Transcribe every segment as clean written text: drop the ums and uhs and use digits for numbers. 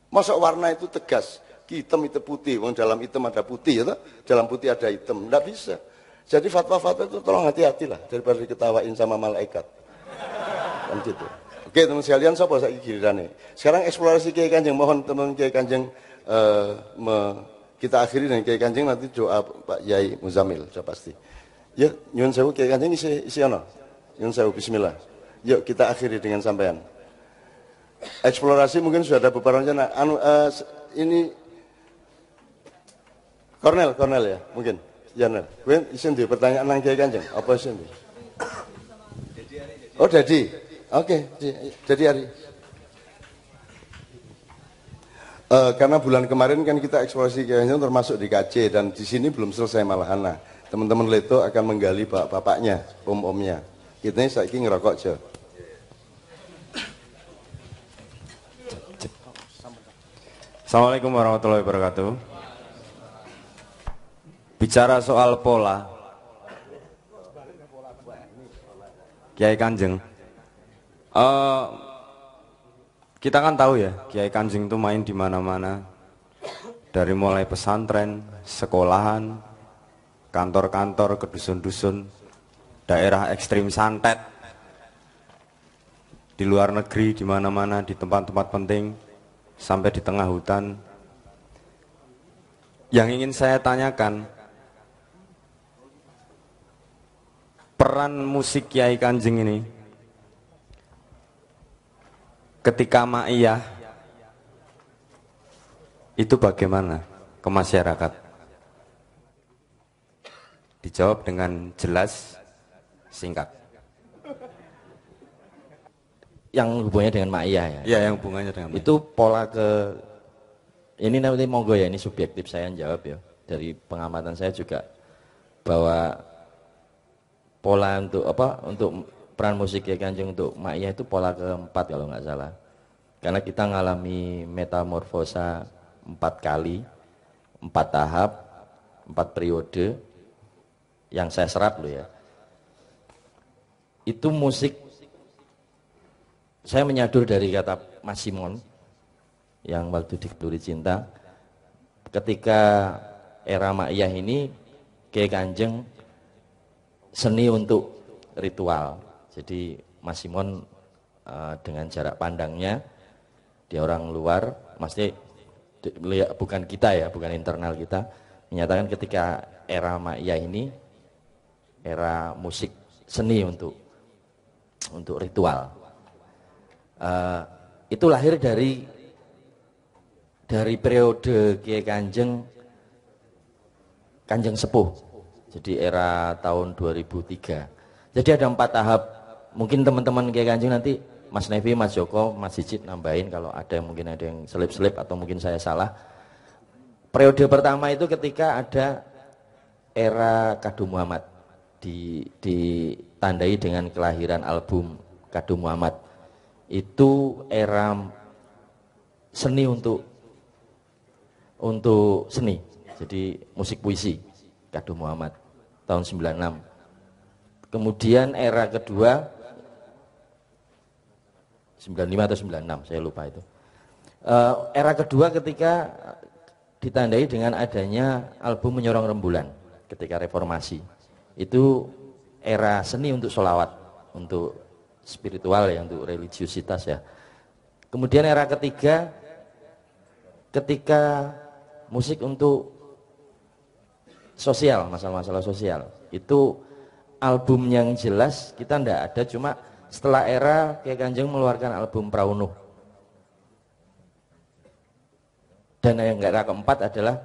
Masa warna itu tegas, hitam itu putih, wong dalam hitam ada putih, ya, dalam putih ada hitam, nggak bisa. Jadi fatwa-fatwa itu tolong hati-hati lah daripada diketawain sama malaikat. Kan gitu. Oke teman sekalian, siapa saya gilirannya. Sekarang eksplorasi Kiai Kanjeng, mohon teman Kiai Kanjeng kita akhiri dengan Kiai Kanjeng, nanti doa Pak Yai Muzamil sudah pasti. Ya, nyuwun sewu Kiai Kanjeng isi ana. Nyuwun sewu bismillah. Yuk kita akhiri dengan sampean. Eksplorasi mungkin sudah ada beberapa rencana. Ini Kornel ya, mungkin. Ya, Nel. Kowe isin duwe pertanyaan nang Kiai Kanjeng. Apa isin? Oh, Dadi. Oke, Dadi Ari. Karena bulan kemarin kan kita eksplorasi Kiai Kanjeng termasuk di KC dan di sini belum selesai malahan. Nah, teman-teman Leto akan menggali bapaknya, om-omnya. Kita ini saiki ngerokok aja. Assalamualaikum warahmatullahi wabarakatuh. Bicara soal pola, Kiai Kanjeng, kita kan tahu ya, Kiai Kanjeng itu main di mana-mana, dari mulai pesantren, sekolahan, kantor-kantor, ke dusun-dusun, daerah ekstrim santet, di luar negeri, di mana-mana, di tempat-tempat penting, sampai di tengah hutan. Yang ingin saya tanyakan, peran musik Kiai Kanjeng ini ketika ma'iyah itu bagaimana ke masyarakat? Dijawab dengan jelas, singkat. Yang hubungannya dengan ma'iyah ya? Ya, yang hubungannya dengan ma'iyah. Itu pola ini nanti monggo ya, ini subjektif saya yang jawab ya. Dari pengamatan saya juga bahwa pola untuk peran musik Kiai Kanjeng untuk ma'iyah itu pola keempat kalau nggak salah. Karena kita ngalami metamorfosa 4 kali, 4 tahap, 4 periode yang saya serap loh ya. Itu musik, saya menyadur dari kata Mas Simon yang waktu di Duri Cinta, ketika era ma'iyah ini Kiai Kanjeng seni untuk ritual. Jadi Mas Simon dengan jarak pandangnya, dia orang luar, maksudnya bukan kita ya, bukan internal kita, menyatakan ketika era ma'iyah ini era musik seni untuk ritual. Itu lahir dari periode Kiai Kanjeng Sepuh. Jadi era tahun 2003. Jadi ada 4 tahap. Mungkin teman-teman Kiai Kanjeng nanti Mas Nevi, Mas Joko, Mas Cicit nambahin kalau ada mungkin ada yang selip-selip atau mungkin saya salah. Periode pertama itu ketika ada era Kadu Muhammad, ditandai dengan kelahiran album Kadu Muhammad. Itu era seni untuk seni. Jadi musik puisi. Kadu Muhammad tahun 96. Kemudian era kedua 95 atau 96, saya lupa itu. Era kedua ketika ditandai dengan adanya album Menyorong Rembulan ketika reformasi. Itu era seni untuk sholawat, untuk spiritual ya, untuk religiusitas ya. Kemudian era ketiga ketika musik untuk sosial, masalah-masalah sosial. Itu album yang jelas kita ndak ada, cuma setelah era Kiai Kanjeng mengeluarkan album Praunuh. Dan yang era keempat adalah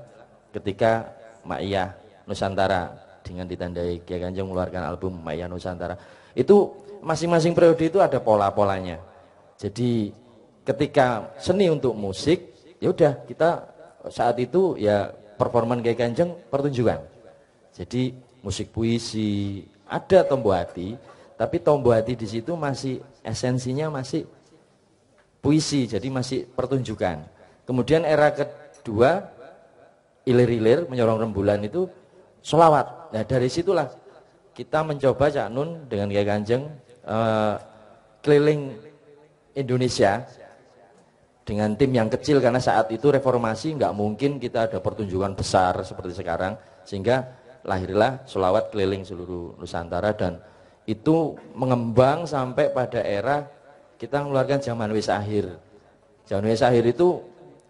ketika Ma'iyah Nusantara dengan ditandai Kiai Kanjeng mengeluarkan album Ma'iyah Nusantara. Itu masing-masing periode itu ada pola-polanya. Jadi ketika seni untuk musik, ya udah kita saat itu ya performan Kiai Kanjeng pertunjukan. Jadi musik puisi, ada Tombo Hati, tapi Tombo Hati di situ masih esensinya masih puisi, jadi masih pertunjukan. Kemudian era kedua Ilir-ilir Menyorong Rembulan itu sholawat. Nah dari situlah kita mencoba Cak Nun dengan Kiai Kanjeng keliling Indonesia dengan tim yang kecil, karena saat itu reformasi nggak mungkin kita ada pertunjukan besar seperti sekarang, sehingga lahirlah sholawat keliling seluruh Nusantara, dan itu mengembang sampai pada era kita mengeluarkan zaman wis akhir. Zaman wis akhir itu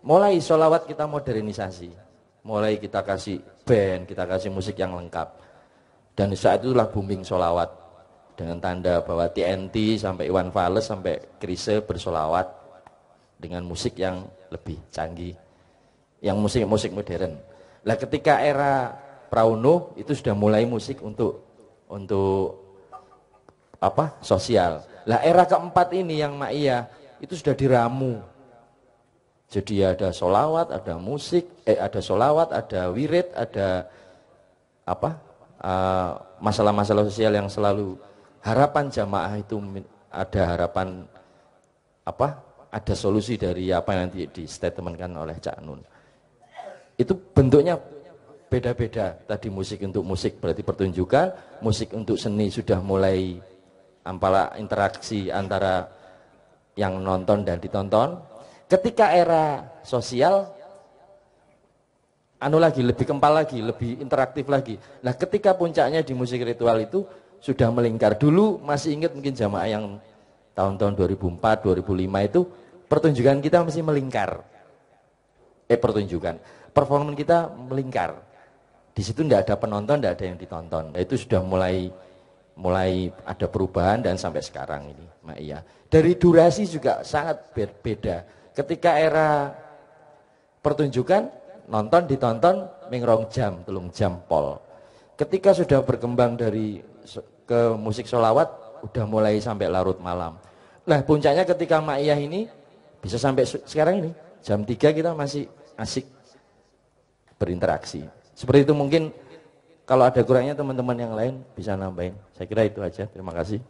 mulai sholawat kita modernisasi, mulai kita kasih band, kita kasih musik yang lengkap, dan saat itulah booming sholawat dengan tanda bahwa TNT sampai Iwan Fals sampai Chrisye bersolawat dengan musik yang lebih canggih, yang musik modern. Nah, ketika era Prawono itu sudah mulai musik untuk apa? Sosial. Lah era keempat ini yang Maia itu sudah diramu. Jadi ada solawat, ada musik, ada solawat, ada wirid, ada apa? Masalah-masalah sosial yang selalu harapan jamaah itu ada harapan apa? Ada solusi dari apa yang nanti di statementkan oleh Cak Nun. Itu bentuknya beda-beda. Tadi musik untuk musik berarti pertunjukan, musik untuk seni sudah mulai interaksi antara yang nonton dan ditonton. Ketika era sosial, lebih kempal lagi, lebih interaktif lagi. Nah, ketika puncaknya di musik ritual itu sudah melingkar. Dulu masih ingat mungkin jamaah yang tahun-tahun 2004, 2005 itu pertunjukan kita masih melingkar. Performan kita melingkar. Di situ tidak ada penonton, tidak ada yang ditonton. Nah, itu sudah mulai ada perubahan dan sampai sekarang ini, Maia. Dari durasi juga sangat beda. Ketika era pertunjukan, nonton ditonton mengrong jam, telung jam pol. Ketika sudah berkembang ke musik sholawat, udah mulai sampai larut malam. Nah, puncaknya ketika Maia ini bisa sampai sekarang ini, jam 3 kita masih asik berinteraksi. Seperti itu mungkin. Kalau ada kurangnya teman-teman yang lain bisa nambahin. Saya kira itu aja. Terima kasih.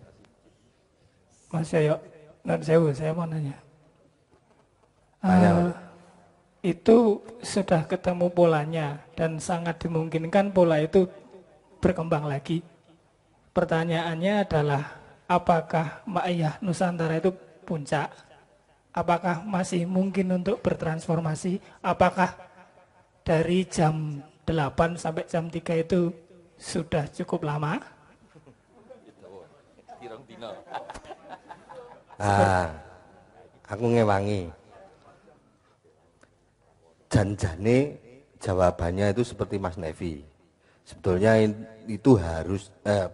Mas Yoyo, saya mau nanya. Itu sudah ketemu polanya dan sangat dimungkinkan pola itu berkembang lagi. Pertanyaannya adalah, apakah Maia Nusantara itu puncak? Apakah masih mungkin untuk bertransformasi? Apakah dari jam 8 sampai jam 3 itu sudah cukup lama? Aku ngewangi. Janjane jawabannya itu seperti Mas Nevi. Sebetulnya itu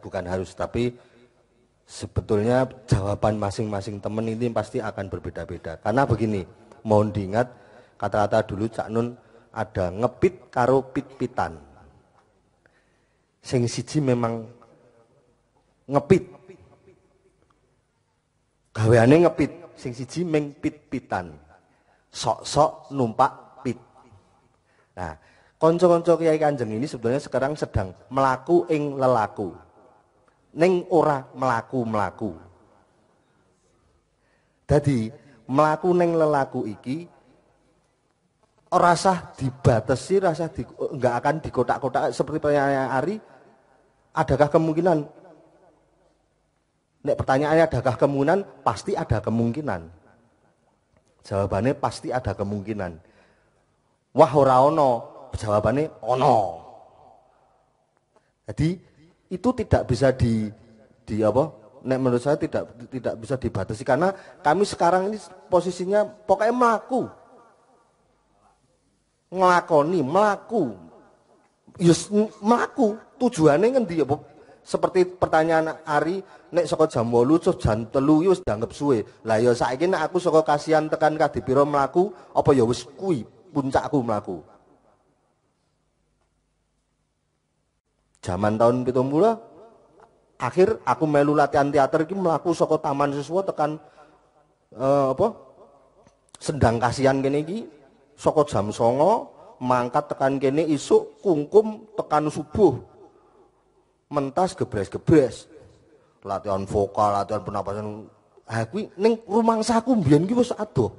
bukan harus, tapi sebetulnya jawaban masing-masing teman ini pasti akan berbeda-beda. Karena begini, mohon diingat kata-kata dulu Cak Nun, ada ngepit karo pit-pitan. Sing siji memang ngepit. Gaweane ngepit, sing siji meng pit-pitan. Sok-sok numpak pit. Nah, kanca-kanca Kiai Kanjeng ini sebenarnya sekarang sedang melaku ing lelaku. Ning ora melaku-melaku. Dadi melaku ning lelaku iki rasa dibatasi, enggak akan dikotak-kotak seperti pertanyaan Ari. Adakah kemungkinan? Nek pertanyaannya adakah kemungkinan? Pasti ada kemungkinan. Jawabannya pasti ada kemungkinan. Wah ora ono, jawabannya ono. Jadi itu tidak bisa di apa? Nek menurut saya tidak bisa dibatasi, karena kami sekarang ini posisinya pokoknya melaku, yes melaku. Tujuannya ngendi ya? Seperti pertanyaan Ari, nek saka jam 8 terus jam 3 wis dianggap suwe. Lah ya saiki nek aku saka kasihan tekan kadipiro melaku, apa ya wis kuwi puncakku melaku. Zaman tahun 70 akhir aku melu latihan teater iki melaku saka taman siswa tekan Sendang Kasihan kene iki. Soko jam 09.00 mangkat tekan kene isuk kungkum tekan subuh. Mentas gebres-gebres. Latihan vokal, latihan pernapasan. Kuwi ning rumangsaku mbiyen ki wis adoh.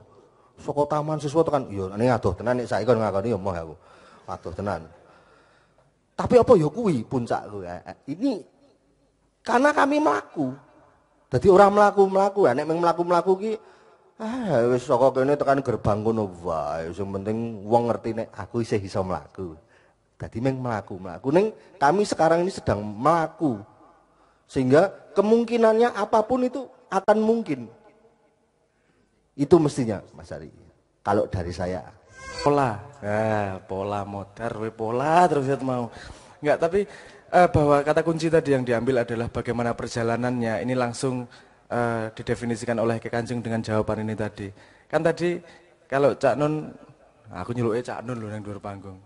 Saka taman siswa tekan iya ning adoh tenan nek saiki kon ngakoni ya moh aku. Adoh tenan. Tapi apa ya kuwi puncakku. Ini karena kami melaku. Jadi orang melaku-melaku, nek melaku-melaku ki Wis saka kene tekan gerbang kono wae. Sing penting wong ngerti nek aku isih iso mlaku. Dadi meng mlaku. Ning kami sekarang ini sedang mlaku. Sehingga kemungkinannya apapun itu akan mungkin. Itu mestinya Mas Ari. Kalau dari saya. Pola. Pola modar pola terus ya mau. Enggak, tapi bahwa kata kunci tadi yang diambil adalah bagaimana perjalanannya. Ini langsung didefinisikan oleh Ki Kanjeng dengan jawaban ini tadi. Kan tadi kalau Cak Nun, aku nyeluknya Cak Nun loh yang dhuwur panggung.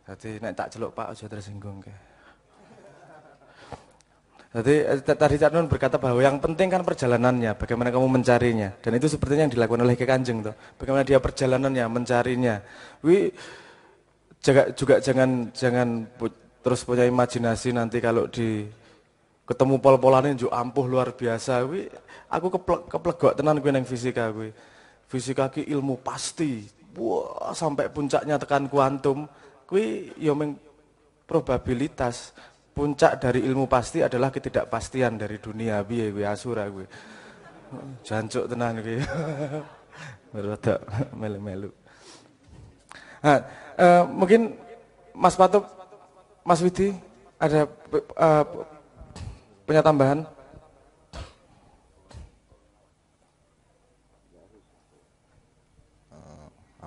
Jadi nek tak celuk Pak aja tersinggung ke. Jadi tadi Cak Nun berkata bahwa yang penting kan perjalanannya, bagaimana kamu mencarinya. Dan itu sepertinya yang dilakukan oleh Ki Kanjeng tuh. Bagaimana dia perjalanannya, mencarinya. Juga jangan terus punya imajinasi nanti kalau di ketemu pol-polane njuk ampuh luar biasa kuwi aku keplegok tenan kuwi nang fisika kuwi. Fisika ki ilmu pasti. Wah, sampai puncaknya tekan kuantum kuwi ya meng probabilitas. Puncak dari ilmu pasti adalah ketidakpastian dari dunia piye kuwi asura kuwi. Jancuk tenan kuwi. Merodak melu-melu. Nah, mungkin Mas Patuk, Mas Widi ada punya tambahan?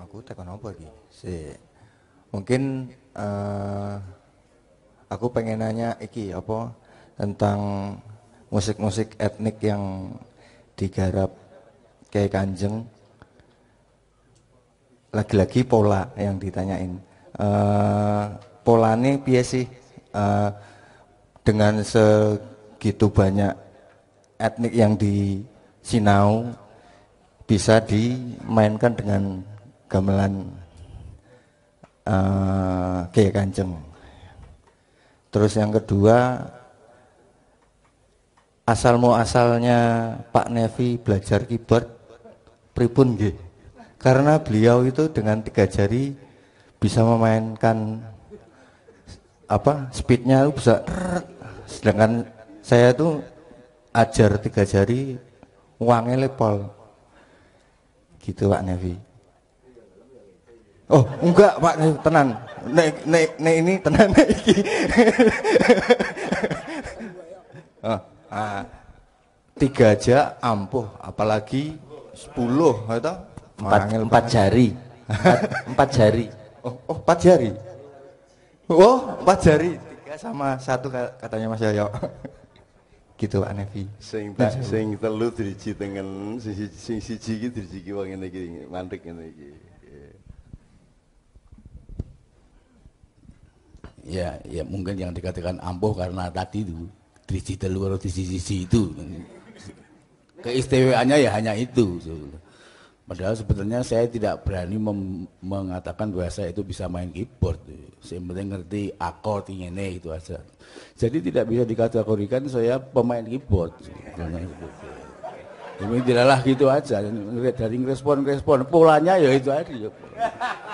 Aku tekan apa lagi? Mungkin aku pengen nanya iki apa tentang musik-musik etnik yang digarap Kyai Kanjeng. Lagi-lagi pola yang ditanyain. Polane piye sih dengan segitu banyak etnik yang di Sinau bisa dimainkan dengan gamelan Kyai Kanjeng. Terus yang kedua, asal muasalnya Pak Nevi belajar keyboard pripun nggih? Karena beliau itu dengan 3 jari bisa memainkan speednya bisa, sedangkan saya tuh ajar 3 jari uangnya lepol gitu Pak Nevi. Oh enggak Pak Nevi, tenan nek ini tenan iki. 3 aja ampuh, apalagi 10 atau 4 jari. 4 jari. Oh 4 jari. Oh 4 jari. 3 sama 1 katanya Mas Yoyo. Gitu Pak Nevi. Sing telu driji tengen, sing siji iki driji ki wong ngene iki, mandek ngene iki. Ya mungkin yang dikatakan ampuh karena tadi itu driji telu atau driji siji itu. Keistimewaannya ya hanya itu. Padahal sebetulnya saya tidak berani mengatakan bahwa saya itu bisa main keyboard. Saya penting ngerti akord ini itu aja. Jadi tidak bisa dikategorikan saya pemain keyboard. Ini tidaklah gitu aja. Dari respon polanya ya itu aja.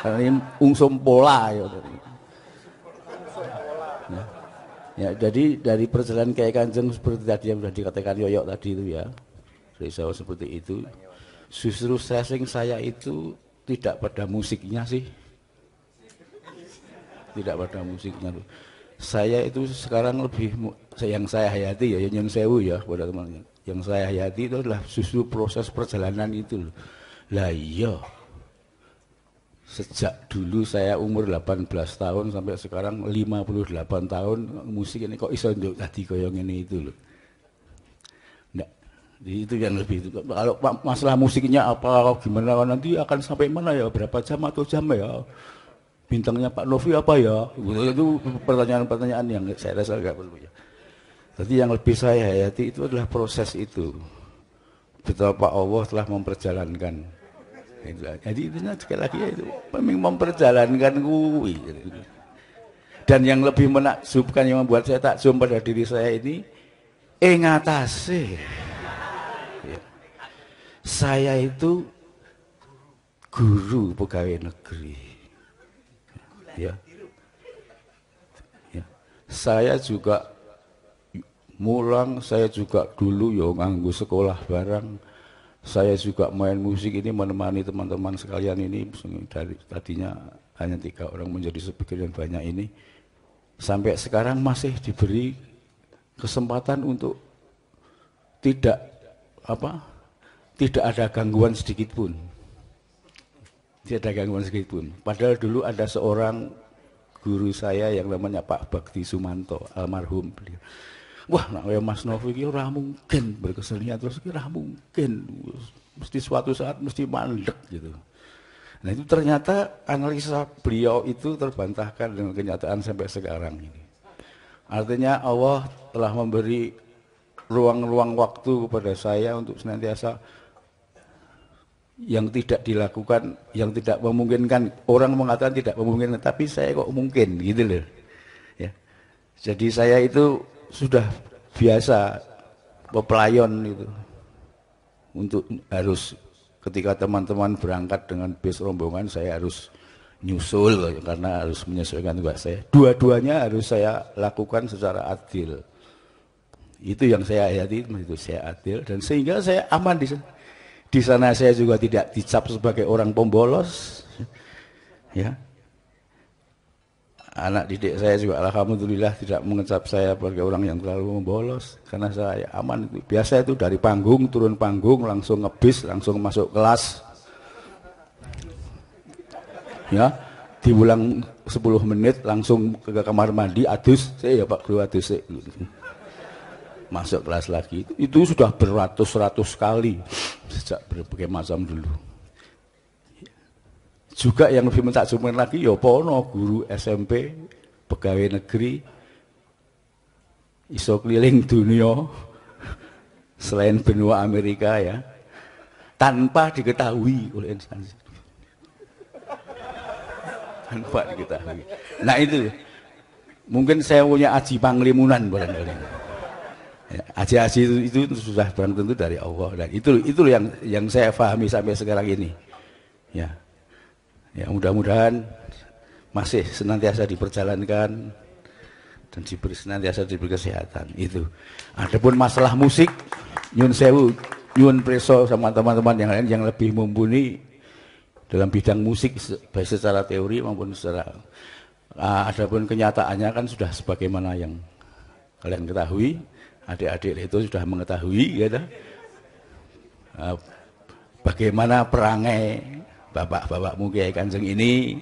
Karena ini ungsum pola ya. Ya, jadi dari perjalanan Kyai Kanjeng seperti tadi yang sudah dikatakan Yoyok tadi itu ya. Saya seperti itu. Justru stressing saya itu tidak pada musiknya sih. Tidak pada musiknya. Saya itu sekarang lebih yang saya hayati ya, yang sewu ya pada teman-teman. Yang saya hayati itu adalah justru proses perjalanan itu loh. Lah iya. Sejak dulu saya umur 18 tahun sampai sekarang 58 tahun musik ini kok iso nduk tadi koyo ngene itu loh. Itu yang lebih itu. Kalau masalah musiknya apa gimana nanti akan sampai mana ya, berapa jam atau jam ya, bintangnya Pak Novi apa ya, itu pertanyaan-pertanyaan yang saya rasa agak perlu ya. Jadi yang lebih saya hayati itu adalah proses itu, betapa Allah telah memperjalankan. Jadi intinya sekali lagi ya, itu memang memperjalankan kui. Dan yang lebih menakjubkan yang membuat saya takjub pada diri saya ini ngatasi. Saya itu guru pegawai negeri, ya. Saya juga mulang, saya juga dulu ya nganggo sekolah barang. saya juga main musik ini menemani teman-teman sekalian ini dari tadinya hanya 3 orang menjadi sebagian banyak ini sampai sekarang masih diberi kesempatan untuk tidak ada gangguan sedikit pun. Tidak ada gangguan sedikit pun. Padahal dulu ada seorang guru saya yang namanya Pak Bakti Sumanto, almarhum beliau. Wah, nak Mas Novi iki ora mungkin berkesenian terus iki ora mungkin. Mesti suatu saat mesti mandek gitu. Nah, itu ternyata analisa beliau itu terbantahkan dengan kenyataan sampai sekarang ini. Artinya Allah telah memberi ruang-ruang waktu kepada saya untuk senantiasa yang tidak dilakukan, yang tidak memungkinkan. Orang mengatakan tidak memungkinkan, tapi saya kok mungkin gitu loh. Ya. Jadi saya itu sudah biasa pepelayon itu untuk harus ketika teman-teman berangkat dengan bis rombongan saya harus nyusul karena harus menyesuaikan tugas saya. Dua-duanya harus saya lakukan secara adil. Itu yang saya hayati, itu saya adil dan sehingga saya aman di sana. Di sana saya juga tidak dicap sebagai orang pembolos. Ya. Anak didik saya juga alhamdulillah tidak mengecap saya sebagai orang yang terlalu membolos karena saya aman itu. Biasa itu dari panggung turun panggung langsung ngebis langsung masuk kelas. Ya, diulang 10 menit langsung ke kamar mandi adus, saya ya Pak Guru adus masuk kelas lagi. Itu sudah beratus-ratus kali sejak berbagai macam dulu. Juga yang lebih mentakjubkan lagi ya pono guru SMP, pegawai negeri, iso keliling dunia selain benua Amerika ya, tanpa diketahui oleh instansi. Tanpa diketahui. Nah itu, mungkin saya punya aji panglimunan barangkali. Ya, aji-aji itu sudah barang tentu dari Allah dan itu yang saya pahami sampai sekarang ini. Ya. Ya mudah-mudahan masih senantiasa diperjalankan dan senantiasa diberi kesehatan itu. Adapun masalah musik, nyun sewu, nyun preso sama teman-teman yang lain yang lebih mumpuni dalam bidang musik baik secara teori maupun secara adapun kenyataannya kan sudah sebagaimana yang kalian ketahui, adik-adik itu sudah mengetahui gitu. Bagaimana perangai bapak-bapakmu Kiai Kanjeng ini,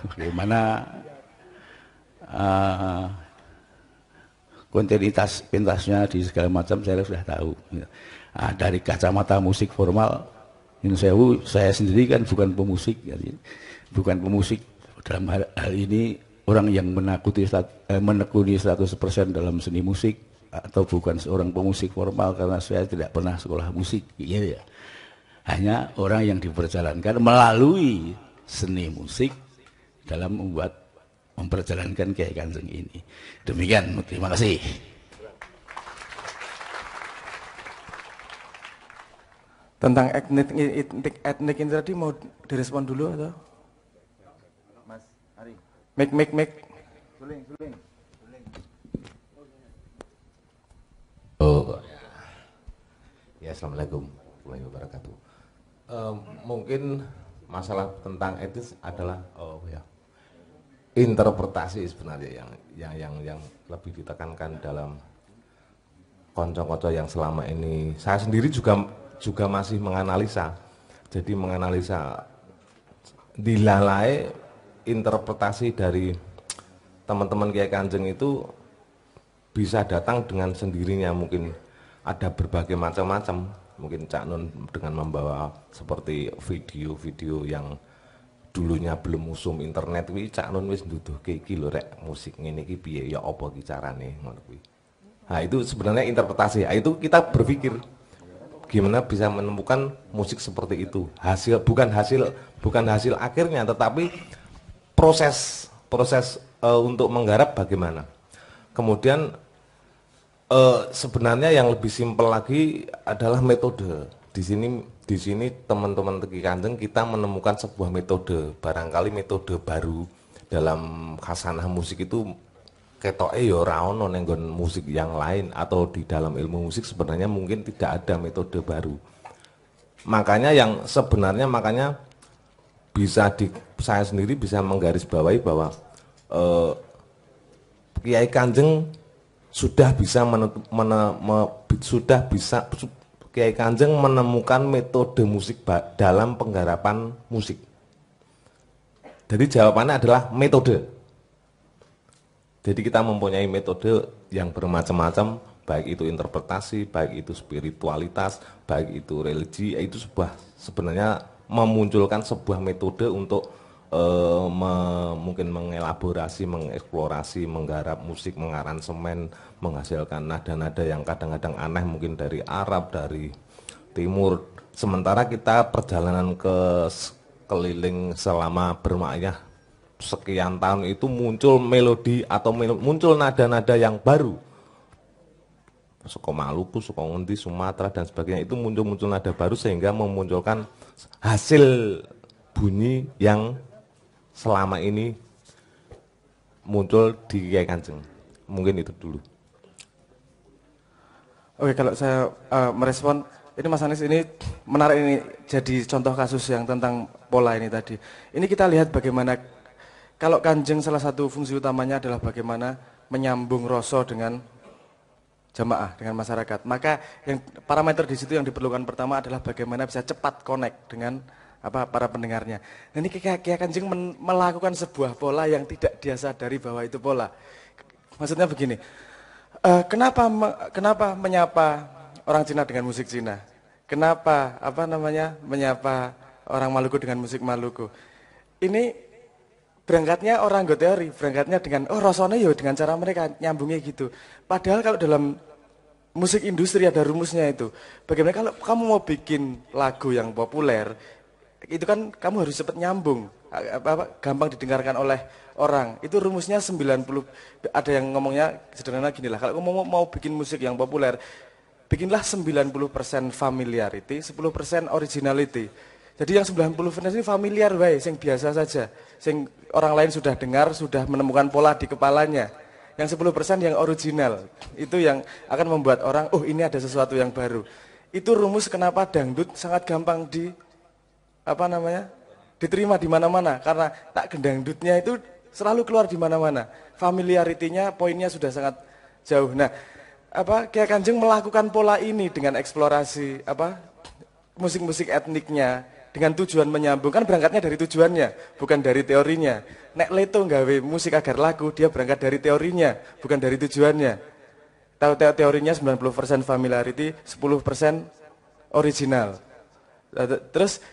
bagaimana kontinuitas pentasnya di segala macam saya sudah tahu. Dari kacamata musik formal, saya sendiri kan bukan pemusik, bukan pemusik dalam hal ini orang yang menekuni 100% dalam seni musik atau bukan seorang pemusik formal karena saya tidak pernah sekolah musik, gitu ya. Hanya orang yang diperjalankan melalui seni musik dalam memperjalankan Kiai Kanjeng ini. Demikian, terima kasih. Tentang etnik ini tadi mau direspon dulu atau? Mas Ari. Mik. Suling. Oh, ya. Assalamualaikum warahmatullahi wabarakatuh. Mungkin masalah tentang etis adalah interpretasi sebenarnya yang lebih ditekankan dalam konco-konco yang selama ini saya sendiri juga masih menganalisa. Jadi menganalisa dilalai interpretasi dari teman-teman Kiai Kanjeng itu bisa datang dengan sendirinya, mungkin ada berbagai macam-macam. Mungkin Cak Nun dengan membawa seperti video-video yang dulunya belum usum internet kuwi Cak Nun wis nduduhke iki lho rek musik ngene iki piye ya apa ki carane ngono kuwi. Nah, itu sebenarnya interpretasi. Nah, itu kita berpikir gimana bisa menemukan musik seperti itu. Bukan hasil akhirnya tetapi proses untuk menggarap bagaimana. Kemudian sebenarnya yang lebih simpel lagi adalah metode. Di sini teman-teman Kiai Kanjeng kita menemukan sebuah metode, barangkali metode baru dalam khasanah musik itu ketoke ya ora ono ning musik yang lain atau di dalam ilmu musik sebenarnya mungkin tidak ada metode baru. Makanya yang sebenarnya saya sendiri bisa menggarisbawahi bahwa Kiai Kanjeng sudah bisa Kiai Kanjeng menemukan metode musik dalam penggarapan musik. Jadi jawabannya adalah metode. Jadi kita mempunyai metode yang bermacam-macam, baik itu interpretasi, baik itu spiritualitas, baik itu religi, itu sebenarnya memunculkan sebuah metode untuk mungkin mengelaborasi, mengeksplorasi, menggarap musik, mengaransemen, menghasilkan nada-nada yang kadang-kadang aneh mungkin dari Arab, dari Timur. Sementara kita perjalanan keliling selama bermakyah sekian tahun itu muncul melodi atau muncul nada-nada yang baru. Suku Maluku, suku Ngendi, Sumatera dan sebagainya itu muncul nada baru sehingga memunculkan hasil bunyi yang selama ini muncul di Kiai Kanjeng. Mungkin itu dulu. Oke, kalau saya merespon, ini Mas Anies ini menarik, ini jadi contoh kasus yang tentang pola ini tadi. Ini kita lihat bagaimana kalau Kanjeng salah satu fungsi utamanya adalah bagaimana menyambung rasa dengan jamaah, dengan masyarakat. Maka yang parameter di situ yang diperlukan pertama adalah bagaimana bisa cepat connect dengan para pendengarnya. Nah, ini Kiai Kanjeng melakukan sebuah pola yang tidak dia sadari bahwa itu pola. Maksudnya begini, kenapa menyapa orang Cina dengan musik Cina? Kenapa menyapa orang Maluku dengan musik Maluku? Ini berangkatnya orang nggo teori, berangkatnya dengan rasanya dengan cara mereka nyambungnya gitu. Padahal kalau dalam musik industri ada rumusnya itu. Bagaimana kalau kamu mau bikin lagu yang populer, itu kan kamu harus cepat nyambung, gampang didengarkan oleh orang. Itu rumusnya 90, ada yang ngomongnya sederhana gini lah, kalau kamu mau bikin musik yang populer, bikinlah 90% familiarity, 10% originality. Jadi yang 90% ini familiar wae, yang biasa saja, yang orang lain sudah dengar, sudah menemukan pola di kepalanya. Yang 10% yang original, itu yang akan membuat orang, oh ini ada sesuatu yang baru. Itu rumus kenapa dangdut sangat gampang diterima di mana-mana, karena tak gendangdutnya itu selalu keluar di mana-mana. Familiarity-nya, poinnya sudah sangat jauh. Nah, Kiai Kanjeng melakukan pola ini dengan eksplorasi musik-musik etniknya dengan tujuan menyambung, kan berangkatnya dari tujuannya, bukan dari teorinya. Nek Leto nggawe musik agar lagu, dia berangkat dari teorinya, bukan dari tujuannya. Tahu teorinya 90% familiarity, 10% original. Terus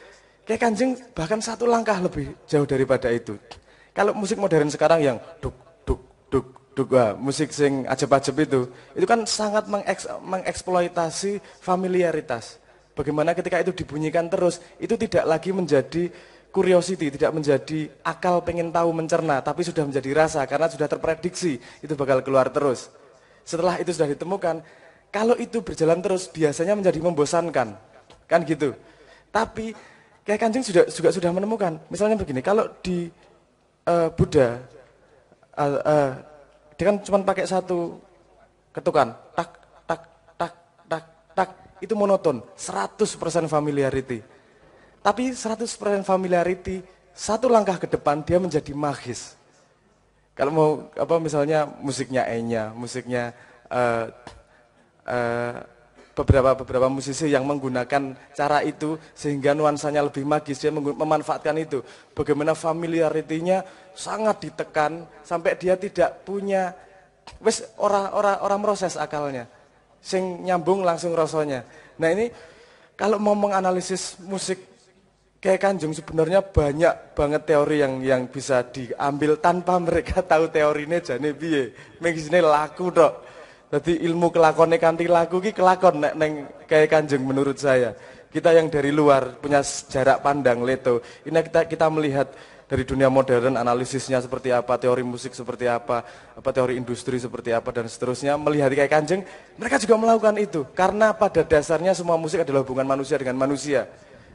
Kiai Kanjeng bahkan satu langkah lebih jauh daripada itu. Kalau musik modern sekarang yang duk duk duk duk, musik sing ajeb-ajeb itu kan sangat mengeksploitasi familiaritas. Bagaimana ketika itu dibunyikan terus, itu tidak lagi menjadi curiosity, tidak menjadi akal pengen tahu mencerna, tapi sudah menjadi rasa karena sudah terprediksi itu bakal keluar terus. Setelah itu sudah ditemukan, kalau itu berjalan terus biasanya menjadi membosankan, kan gitu. Tapi Kiai Kanjeng juga sudah menemukan, misalnya begini, kalau di Buddha, dia kan cuma pakai satu ketukan, tak, tak, tak, tak, tak, itu monoton, 100% familiarity. Tapi 100% familiarity, satu langkah ke depan dia menjadi magis. Kalau mau misalnya musiknya Enya, musiknya beberapa musisi yang menggunakan cara itu sehingga nuansanya lebih magis, dia memanfaatkan itu. Bagaimana familiarity-nya sangat ditekan sampai dia tidak punya orang proses akalnya. Sing nyambung langsung rasanya. Nah, ini kalau mau menganalisis musik Kiai Kanjeng sebenarnya banyak banget teori yang bisa diambil tanpa mereka tahu teorinya jane piye. Mengisine laku tok. Jadi ilmu kelakone kanthi laku ki kelakon nek neng Kiai Kanjeng menurut saya. Kita yang dari luar punya jarak pandang Leto. Ini kita melihat dari dunia modern analisisnya seperti apa, teori musik seperti apa teori industri seperti apa dan seterusnya. Melihat Kiai Kanjeng, mereka juga melakukan itu karena pada dasarnya semua musik adalah hubungan manusia dengan manusia.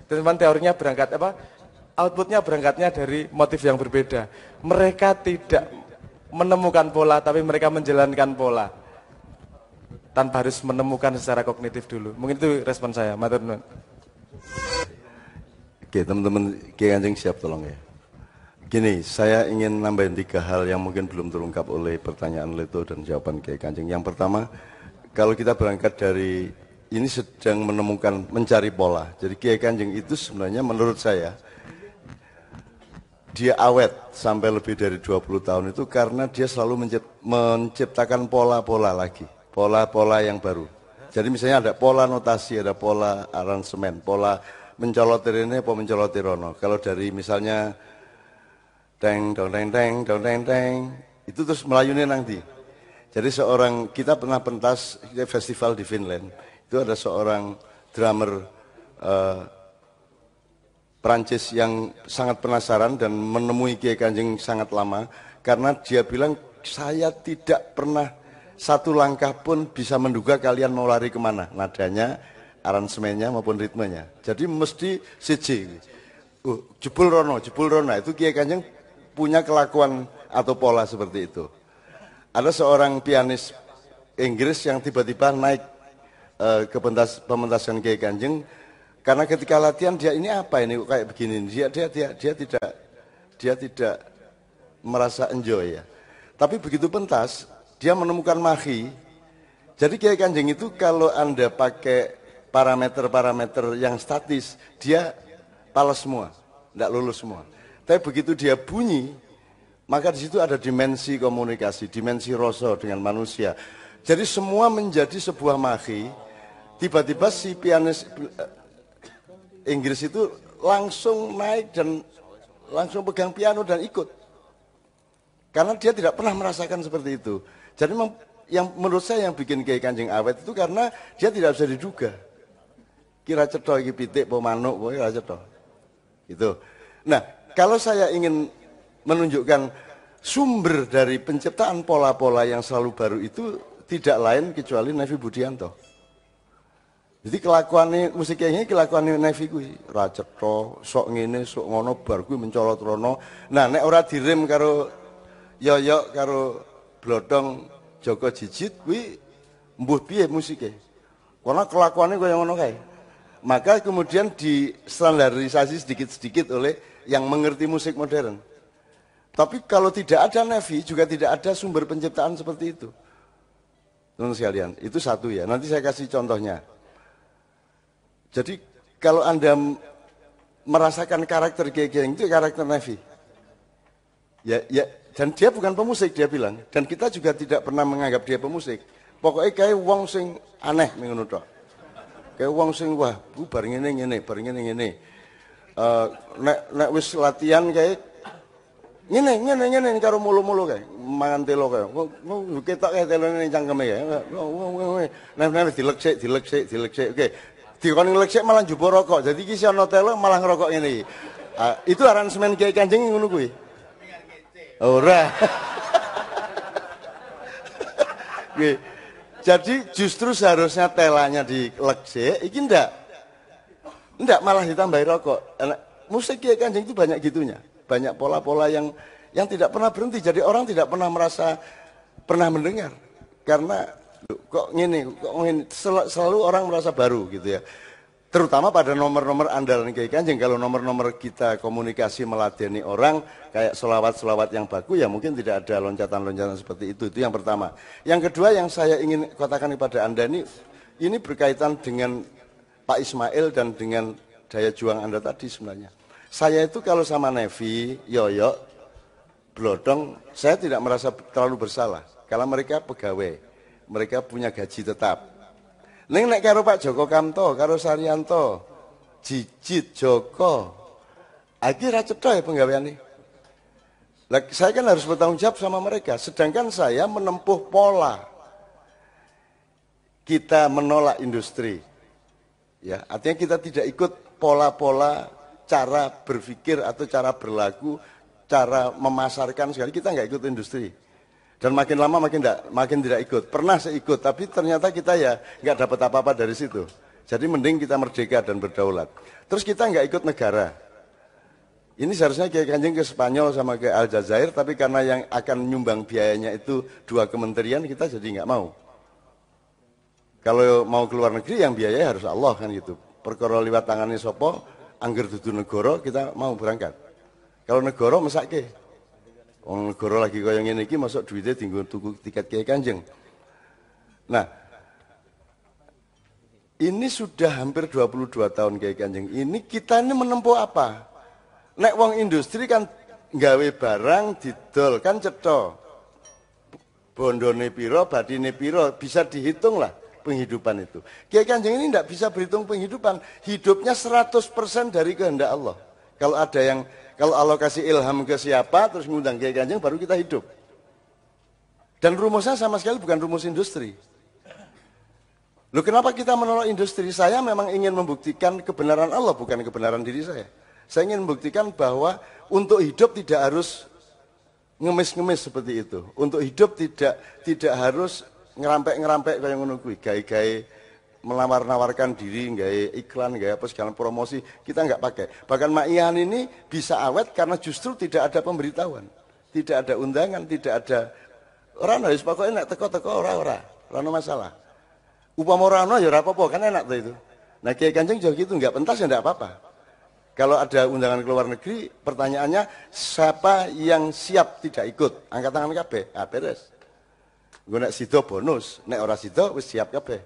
Teman teorinya berangkat outputnya berangkatnya dari motif yang berbeda. Mereka tidak menemukan pola, tapi mereka menjalankan pola tanpa harus menemukan secara kognitif dulu. Mungkin itu respon saya. Matur nuwun. Oke, teman-teman Kiai Kanjeng siap tolong ya. Gini, saya ingin nambahin 3 hal yang mungkin belum terungkap oleh pertanyaan Leto dan jawaban Kiai Kanjeng. Yang pertama, kalau kita berangkat dari ini sedang mencari pola. Jadi Kiai Kanjeng itu sebenarnya menurut saya dia awet sampai lebih dari 20 tahun itu karena dia selalu menciptakan pola-pola lagi, pola-pola yang baru. Jadi misalnya ada pola notasi, ada pola aransemen, pola mencoloti rene apa mencoloti rono. Kalau dari misalnya teng dong teng teng dong teng teng itu terus melayunya nanti. Jadi kita pernah pentas festival di Finland. Itu ada seorang drummer Prancis yang sangat penasaran dan menemui Kiai Kanjeng sangat lama karena dia bilang saya tidak pernah satu langkah pun bisa menduga kalian mau lari kemana, nadanya, aransemennya maupun ritmenya. Jadi mesti CJ. Jebul rono, itu Kiai Kanjeng punya kelakuan atau pola seperti itu. Ada seorang pianis Inggris yang tiba-tiba naik ke pementasan Kiai Kanjeng karena ketika latihan dia ini apa ini kayak begini. Dia tidak merasa enjoy ya. Tapi begitu pentas dia menemukan mahi. Jadi Kiai Kanjeng itu kalau Anda pakai parameter-parameter yang statis, dia pales semua, tidak lulus semua. Tapi begitu dia bunyi, maka di situ ada dimensi komunikasi, dimensi rasa dengan manusia. Jadi semua menjadi sebuah mahi. Tiba-tiba si pianis Inggris itu langsung naik dan langsung pegang piano dan ikut. Karena dia tidak pernah merasakan seperti itu. Jadi yang menurut saya yang bikin Kiai Kanjeng awet itu karena dia tidak bisa diduga. Kira cetha iki pitik apa manuk kowe ora cetha. Gitu. Nah, kalau saya ingin menunjukkan sumber dari penciptaan pola-pola yang selalu baru itu tidak lain kecuali Nevi Budianto. Jadi kelakuannya musik ini kelakuannya Nevi kuwi ora cetha, sok ngene, sok ngono bar kuwi mencolot rono. Nah, nek ora direm karo yoyok karo blodong Joko Jijit kuwi mbuh piye musike. Karena kelakuannya kaya ngono kae. Maka kemudian distandarisasi sedikit-sedikit oleh yang mengerti musik modern. Tapi kalau tidak ada Nevi, juga tidak ada sumber penciptaan seperti itu. Teman sekalian, itu satu ya. Nanti saya kasih contohnya. Jadi kalau Anda merasakan karakter Kiai Kanjeng itu karakter Nevi. Ya, dan dia bukan pemusik dia bilang. Dan kita juga tidak pernah menganggap dia pemusik. Pokoknya kayak wong sing aneh ngono tok. Kayak wong sing wah, bareng ngene, bareng ngene. Nek wis latihan kayak ngene karo mulu-mulu kayak mangan telo kayak. Ketok kayak telone ning cangkeme kayak. Nek dileksik. Oke. Dikon ngleksik malah njupuk rokok. Jadi iki ana telo malah ngerokok ngene iki. Itu aransemen Kiai Kanjeng ngono kuwi. Ora. Oke. Jadi justru seharusnya telanya dileksik, iki ndak malah ditambahi rokok. Musik Kiai Kanjeng itu banyak gitunya, banyak pola-pola yang tidak pernah berhenti. Jadi orang tidak pernah merasa pernah mendengar, karena kok ngene, selalu orang merasa baru gitu ya. Terutama pada nomor-nomor andalan Kiai Kanjeng. Kalau nomor-nomor kita komunikasi meladeni orang kayak selawat-selawat yang baku ya mungkin tidak ada loncatan-loncatan seperti itu. Itu yang pertama. Yang kedua yang saya ingin katakan kepada Anda ini berkaitan dengan Pak Ismail dan dengan daya juang Anda tadi sebenarnya. Saya itu kalau sama Nevi, Yoyo, Blodong, saya tidak merasa terlalu bersalah. Kalau mereka pegawai, mereka punya gaji tetap. Ning nek karo Pak Joko Kamto, karo Saryanto, Jijit Joko, iki ra cetha ya penggaweane. Lah saya kan harus bertanggung jawab sama mereka, sedangkan saya menempuh pola. Kita menolak industri. Ya, artinya kita tidak ikut pola-pola cara berpikir atau cara berlaku, cara memasarkan sekali kita nggak ikut industri. Dan makin lama makin tidak ikut. Pernah saya ikut, tapi ternyata kita ya nggak dapat apa-apa dari situ. Jadi mending kita merdeka dan berdaulat. Terus kita nggak ikut negara. Ini seharusnya Kiai Kanjeng ke Spanyol sama ke Aljazair, tapi karena yang akan nyumbang biayanya itu 2 kementerian, kita jadi nggak mau. Kalau mau keluar negeri yang biayanya harus Allah kan gitu. perkara liwat tangane sapa, angger dudu negara kita mau berangkat. Kalau negara mesake. Wong negara lagi kaya ngene iki masuk duwite dienggo tuku tiket Kiai Kanjeng. Nah, ini sudah hampir 22 tahun Kiai Kanjeng. Ini kita ini menempuh apa? Nek wong industri kan gawe barang didol kan cetha. Bondone piro, badine piro, bisa dihitung lah penghidupan itu. Kiai Kanjeng ini tidak bisa berhitung penghidupan. Hidupnya 100% dari kehendak Allah. Kalau Allah kasih ilham ke siapa, terus ngundang Kiai Kanjeng, baru kita hidup. Dan rumusnya sama sekali bukan rumus industri. Loh, kenapa kita menolak industri? Saya memang ingin membuktikan kebenaran Allah, bukan kebenaran diri saya. Saya ingin membuktikan bahwa untuk hidup tidak harus ngemis-ngemis seperti itu. Untuk hidup tidak harus ngerampek-ngerampek kayak ngono kuwi, gawe-gawe melawar-nawarkan diri, gawe iklan, gawe apa segala promosi, kita nggak pakai. Bahkan Ma'iyahan ini bisa awet karena justru tidak ada pemberitahuan, tidak ada undangan, tidak ada orang harus pokoknya nek teko-teko ora masalah. Upama ora ono ya ora apa-apa, kan enak tuh itu. Nah, Kiai Kanjeng juga gitu, nggak pentas ya enggak apa-apa. Kalau ada undangan ke luar negeri, pertanyaannya siapa yang siap tidak ikut? Angkat tangan kabeh. Ah, beres. Gue nek sido bonus, nek ora sido wis siap kabeh.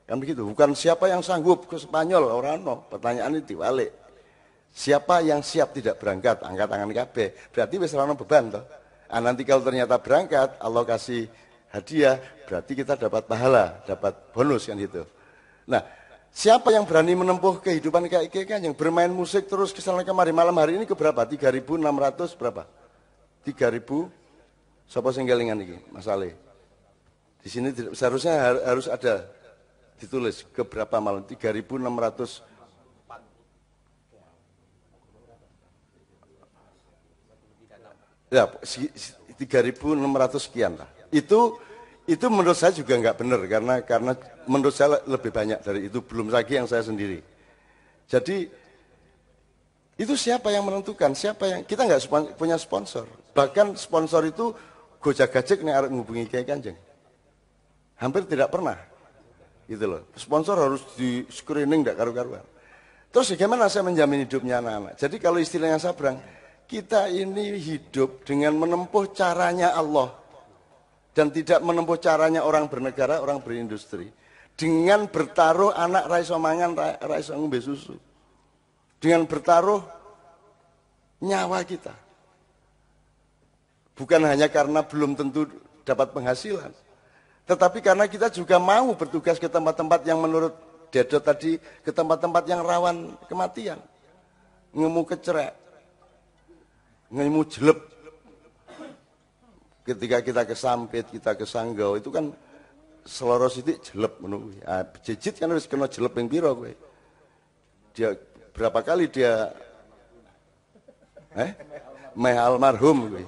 Kan begitu. Bukan siapa yang sanggup ke Spanyol, ora ono. Pertanyaan ini diwalik. Siapa yang siap tidak berangkat? Angkat tangan kabeh. Berarti wis ora ono beban toh. Ah, nanti kalau ternyata berangkat, Allah kasih hadiah, berarti kita dapat pahala, dapat bonus kan gitu. Nah, siapa yang berani menempuh kehidupan kayak Kiai Kanjeng, bermain musik terus kesana kemari, malam hari ini ke berapa? 3.600 berapa? 3.000. Siapa sing kelingan iki? Mas Ale. Di sini seharusnya harus ada ditulis ke berapa malam? 3.600. Ya, 3.600 sekian lah. Itu menurut saya juga nggak benar karena menurut saya lebih banyak dari itu, belum lagi yang saya sendiri. Jadi itu siapa yang menentukan? Siapa yang kita nggak punya sponsor. Bahkan sponsor itu gojek-gajek nih arep ngubungi Kiai Kanjeng. Hampir tidak pernah. Gitu loh. Sponsor harus di screening nggak karu-karuan. Terus bagaimana saya menjamin hidupnya anak-anak? Jadi kalau istilahnya Sabrang, kita ini hidup dengan menempuh caranya Allah. Dan tidak menempuh caranya orang bernegara, orang berindustri. Dengan bertaruh anak raiso mangan, raiso ngombe susu. Dengan bertaruh nyawa kita. Bukan hanya karena belum tentu dapat penghasilan. Tetapi karena kita juga mau bertugas ke tempat-tempat yang menurut Dedo tadi, ke tempat-tempat yang rawan kematian. Ngemu kecerek. Ngemu jelep. Ketika kita ke Sampit, kita ke Sanggau, itu kan seloro sithik jelep ngono kuwi. Ah, jejit kan wis kena jelep ping pira kowe. Dia berapa kali dia meh almarhum kuwi.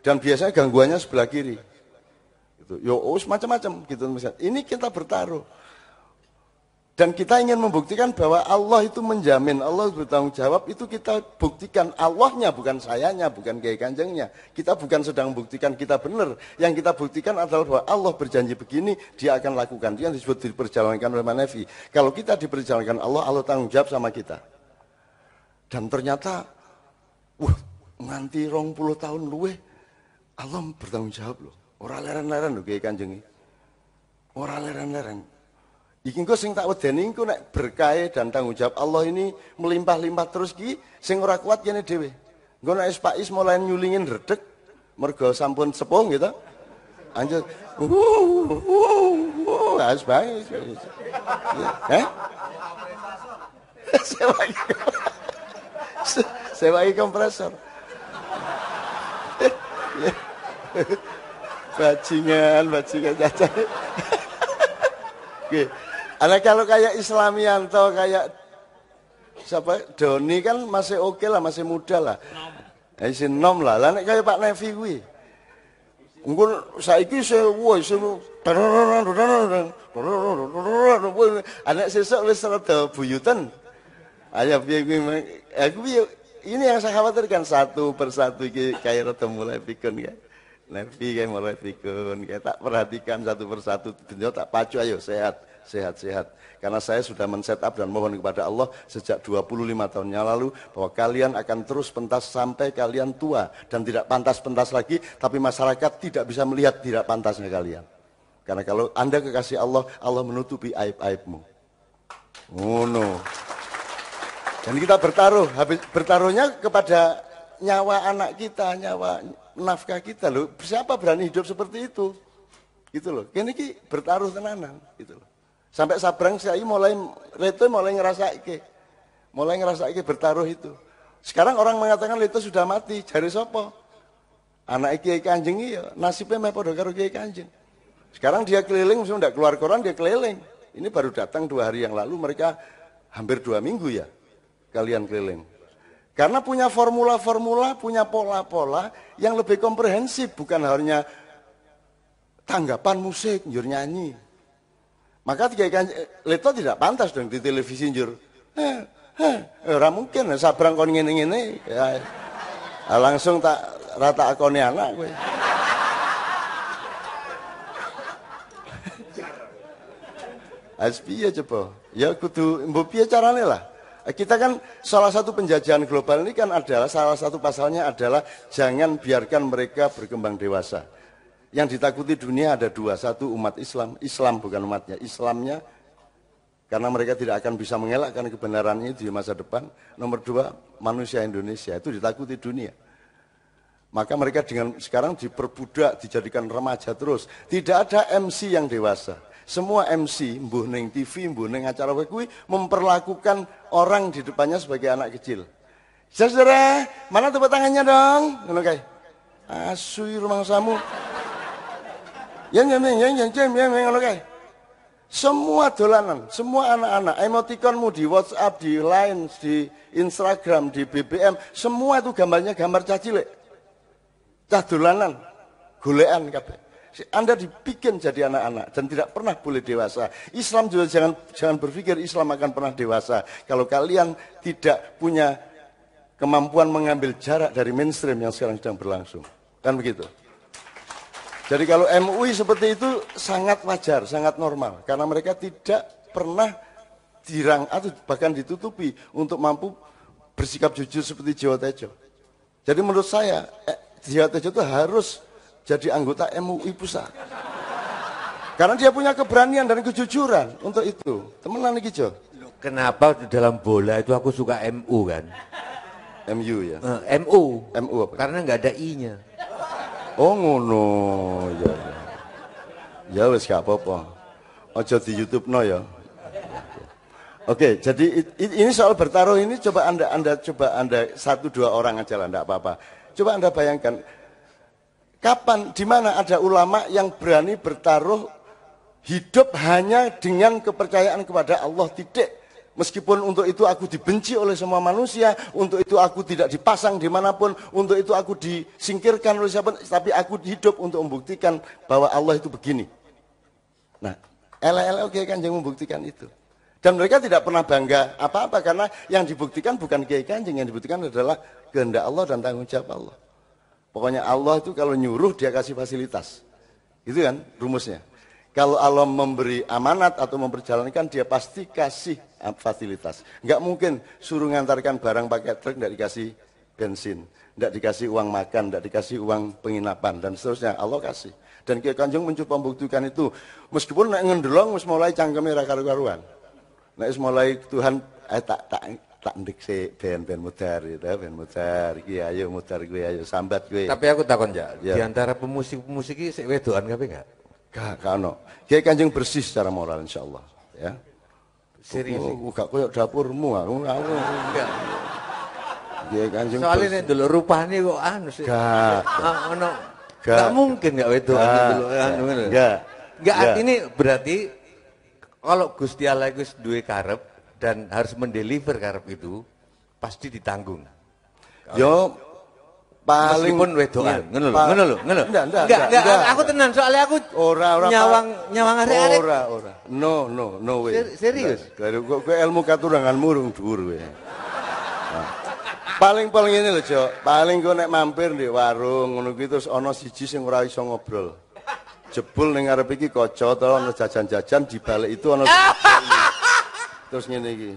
Dan biasanya gangguannya sebelah kiri. Gitu. Yo wis macam-macam gitu misalnya. Ini kita bertaruh. Dan kita ingin membuktikan bahwa Allah itu menjamin, Allah bertanggung jawab, itu kita buktikan Allahnya, bukan sayanya, bukan Kiai Kanjengnya. Kita bukan sedang membuktikan kita benar. Yang kita buktikan adalah bahwa Allah berjanji begini, dia akan lakukan. Itu yang disebut diperjalankan oleh Manevi. Kalau kita diperjalankan Allah, Allah tanggung jawab sama kita. Dan ternyata, nganti 20 tahun luwe, Allah bertanggung jawab loh. Orang leren-leren loh Kiai Kanjeng. Orang leren-leren. Iki engko sing tak wedeni engko nek berkah dan tanggung jawab Allah ini melimpah-limpah terus ki sing ora kuat kene dhewe. Engko nek Pak Is mulai nyulingin redeg mergo sampun sepuh gitu. Anjir. Harus bae. Sewa kompresor. Bajingan caca. Oke. Anak kalau kayak Islamianto, kayak siapa Doni kan masih oke lah, masih muda lah. Isin nom lah. Lah nek kayak Pak Nevi kuwi. Engko saiki anak sesuk wis rada buyutan. Ayo piye kuwi ini yang saya khawatirkan satu persatu kayak rada mulai pikun ya. Nevi kayak mulai pikun, kayak tak perhatikan satu persatu, dunia tak pacu ayo sehat. sehat-sehat. Karena saya sudah men-setup dan mohon kepada Allah sejak 25 tahun yang lalu bahwa kalian akan terus pentas sampai kalian tua dan tidak pantas-pentas lagi, tapi masyarakat tidak bisa melihat tidak pantasnya kalian. Karena kalau Anda kekasih Allah, Allah menutupi aib-aibmu. Oh no. Dan kita bertaruh, habis bertaruhnya kepada nyawa anak kita, nyawa nafkah kita loh. Siapa berani hidup seperti itu? Gitu loh. Kini bertaruh tenanan, gitu loh. Sampai Sabrang saya mulai ngerasake bertaruh itu. Sekarang orang mengatakan Leto sudah mati, jari sopo. Anak Kiai Kanjeng iya, nasibnya meh padha karo Kiai Kanjeng. Sekarang dia keliling, sudah tidak keluar koran dia keliling. Ini baru datang 2 hari yang lalu, mereka hampir 2 minggu ya kalian keliling. Karena punya formula-formula, punya pola-pola yang lebih komprehensif, bukan hanya tanggapan musik, njur nyanyi. Maka Leto tidak pantas dong di televisi njur. Ora mungkin Sabrang kon ngene-ngene ya. Langsung tak rata akone anak kowe. Piye coba? Ya kudu mbok piye carane lah. Kita kan salah satu penjajahan global ini kan adalah salah satu pasalnya adalah jangan biarkan mereka berkembang dewasa. Yang ditakuti dunia ada 2, 1 umat Islam, Islam bukan umatnya, Islamnya karena mereka tidak akan bisa mengelakkan kebenarannya di masa depan. Nomor 2 manusia Indonesia itu ditakuti dunia. Maka mereka dengan sekarang diperbudak, dijadikan remaja terus. Tidak ada MC yang dewasa. Semua MC, mbuh ning TV, mbuh ning acara kuwi memperlakukan orang di depannya sebagai anak kecil. Saudara, mana tepuk tangannya dong? Ngono kae. Asu rumangsamu. Yang ngono kae. Semua dolanan, semua anak-anak, emotikonmu di WhatsApp, di Line, di Instagram, di BBM, semua itu gambarnya gambar cah cilik. Cah dolanan, golekan kabeh. Anda dibikin jadi anak-anak dan tidak pernah boleh dewasa. Islam juga jangan berpikir Islam akan pernah dewasa. Kalau kalian tidak punya kemampuan mengambil jarak dari mainstream yang sekarang sedang berlangsung. Kan begitu. Jadi kalau MUI seperti itu sangat wajar, sangat normal. Karena mereka tidak pernah dirang atau bahkan ditutupi untuk mampu bersikap jujur seperti Jawa Tejo. Jadi menurut saya, Jawa Tejo itu harus jadi anggota MUI pusat. Karena dia punya keberanian dan kejujuran untuk itu. Temenan iki, Jo. Kenapa dalam bola itu aku suka MU kan? MU ya. MU. MU apa? Karena nggak ada I-nya. Oh ngono. Ya. Ya wis gak apa-apa. Aja di YouTube no ya. Oke, jadi ini soal bertaruh ini coba Anda 1-2 orang aja lah, enggak apa-apa. Coba Anda bayangkan kapan, di mana ada ulama yang berani bertaruh hidup hanya dengan kepercayaan kepada Allah titik. Meskipun untuk itu aku dibenci oleh semua manusia, untuk itu aku tidak dipasang dimanapun, untuk itu aku disingkirkan oleh siapa, tapi aku hidup untuk membuktikan bahwa Allah itu begini. Nah, oke Kanjeng membuktikan itu. Dan mereka tidak pernah bangga apa-apa, karena yang dibuktikan bukan Kiai Kanjeng, yang dibuktikan adalah kehendak Allah dan tanggung jawab Allah. Pokoknya Allah itu kalau nyuruh dia kasih fasilitas. Itu kan rumusnya. Kalau Allah memberi amanat atau memperjalankan dia pasti kasih fasilitas. Enggak mungkin suruh ngantarkan barang pakai truk enggak dikasih bensin, enggak dikasih uang makan, enggak dikasih uang penginapan dan seterusnya. Allah kasih. Dan Kiai Kanjeng mencoba membuktikan itu. Meskipun nek ngendelong wis mulai cangkeme ra karu-karuan. Nek wis mulai Tuhan tak ndik sik ben mudar gitu, ben mudar iki ayo mudar kowe ayo sambat kowe. Tapi aku takon ya, di antara pemusik-pemusik iki sik wedokan kabeh enggak? Gak ono. Kiai Kanjeng bersih secara moral insyaallah ya. Serius. Gak koyo dapurmu aku. Enggak. Kiai Kanjeng. Soale nek ndelok rupane kok anu sih. Gak. Ono. Gak mungkin enggak wedokan ndelok anu ngono. Enggak. Enggak ini berarti kalau Gusti Allah itu duwe karep dan harus mendeliver karep itu pasti ditanggung. Yo paling meskipun wedokan, ngono lho. Enggak, aku tenan soalnya aku nyawang arek-arek. Ora. No way. Serius? Kowe ilmu katuranganmu urung dhuwur kowe. Paling ini lho, Jo. Paling kowe nek mampir di warung ngono kuwi terus ana siji sing ora iso ngobrol. jebul ning ngarep iki kaca to ana jajan-jajan di balik itu ana terus ngene iki.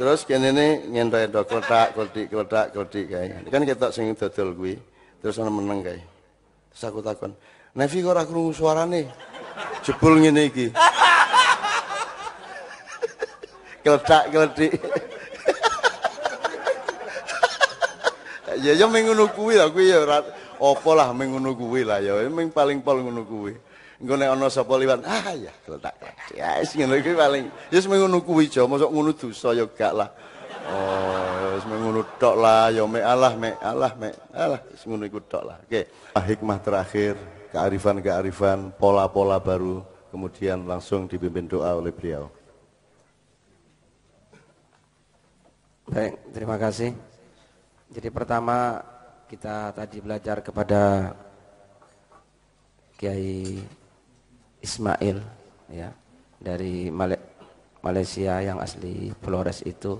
Terus kene ne nyentok kletak-kletik kae. Kan ketok sing dodol kuwi. Terus ana meneng kae. Terus aku takon, "Nevi kok ora krungu suarane?" Jebul ngene iki. Kletak-kletik. Ya meng ngono kuwi lah kuwi ya ora apa lah meng ngono kuwi lah ya meng paling pol ngono kuwi. Engko nek ana sapa liwat ya kletak-kletik. Ya wis ngono kuwi paling. Ya wis meng ngono kuwi aja mosok ngono dosa ya gak lah. Oh, wis meng ngono tok lah ya mek alah wis ngono iku tok lah. Oke, hikmah terakhir, kearifan-kearifan, pola-pola baru kemudian langsung dipimpin doa oleh beliau. Baik, terima kasih. Jadi pertama kita tadi belajar kepada Kiai Ismail ya dari Malaysia yang asli Flores itu.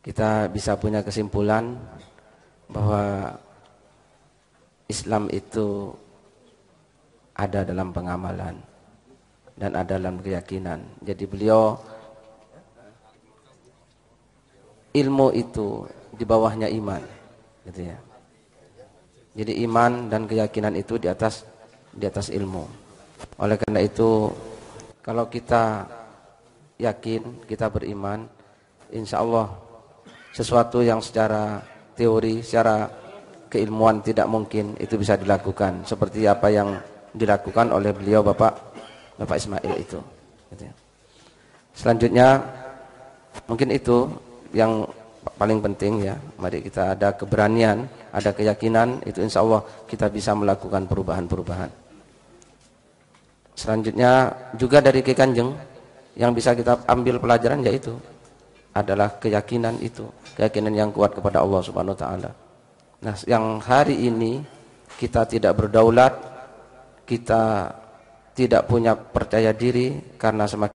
Kita bisa punya kesimpulan bahwa Islam itu ada dalam pengamalan dan ada dalam keyakinan. Jadi beliau ilmu itu di bawahnya iman, gitu ya. Jadi iman dan keyakinan itu di atas ilmu. Oleh karena itu, kalau kita yakin, kita beriman, insya Allah sesuatu yang secara teori, secara keilmuan tidak mungkin itu bisa dilakukan. Seperti apa yang dilakukan oleh beliau Bapak Ismail itu. Gitu ya. Selanjutnya, mungkin itu yang paling penting ya, mari kita ada keberanian, ada keyakinan, itu insya Allah kita bisa melakukan perubahan-perubahan. Selanjutnya juga dari Ki Kanjeng yang bisa kita ambil pelajaran yaitu adalah keyakinan itu, keyakinan yang kuat kepada Allah Subhanahu wa taala. Nah, yang hari ini kita tidak berdaulat, kita tidak punya percaya diri karena semakin